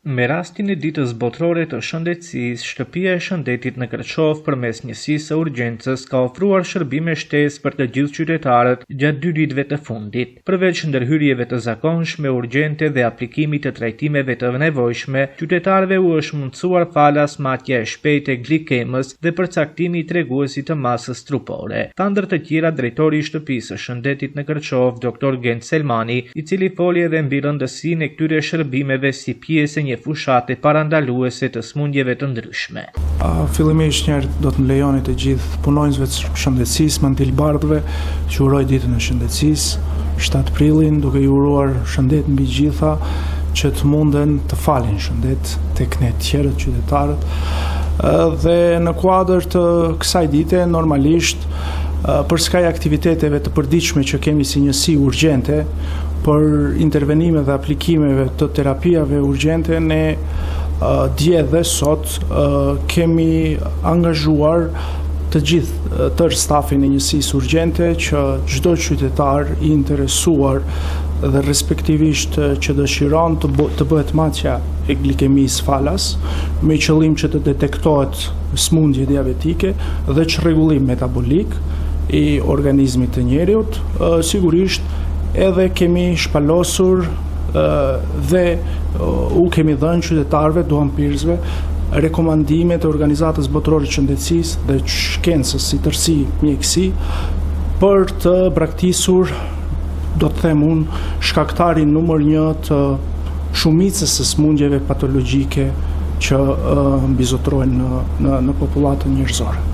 Me rastin e ditës botërore të shëndetësisë, Shtëpia e Shëndetit në Kërçov përmes njësisë së urgjencës ka ofruar shërbime shtesë për të gjithë qytetarët gjatë 2 ditëve të fundit. Përveç ndërhyrjeve të zakonshme, urgjente dhe aplikimit të trajtimeve të nevojshme, qytetarëve u është mundësuar falas matja e shpejtë e glikemës dhe përcaktimi i treguesit të masës trupore. Ta ndër të tjera, drejtori i Shtëpisë së Shëndetit në Kërçov, Dr. Gent Selmani, i cili foli edhe mbi rëndësinë e këtyre shërbimeve si pjesë e një fushate parandaluese të smundjeve të ndryshme. Fillimisht njerë do të më lejoni të gjithë punonjësve të shëndetësisë, mandilbardhëve, që uroj ditën e shëndetësisë, 7 prillin, duke i uruar shëndet mbi gjitha, që të munden të falin shëndet tek ne të tjerët qytetarët. Dhe në kuadër të kësaj dite, normalisht, për skaj aktiviteteve të përditshme që kemi si njësi urgjente, për intervenime dhe aplikimeve të terapijave urgjente, ne dje dhe sot kemi angazhuar të gjithë tërë stafin e njësisë urgjente që çdo qytetar i interesuar dhe respektivisht që dëshiron të bëhet matja e glikemisë falas, me qëllim që të detektohet smundje diabetike dhe çrregullim metabolik i organizmit të njeriut. Sigurisht edhe kemi shpalosur dhe u kemi dhënë qytetarëve, duhanpirësve, rekomandime të Organizatës Botërore të Shëndetësisë dhe shkencës si tërësi mjekësi për të braktisur, do të them unë, shkaktarin numër 1 të shumicës së smundjeve patologjike që mbizotrohen në popullatën njerëzore.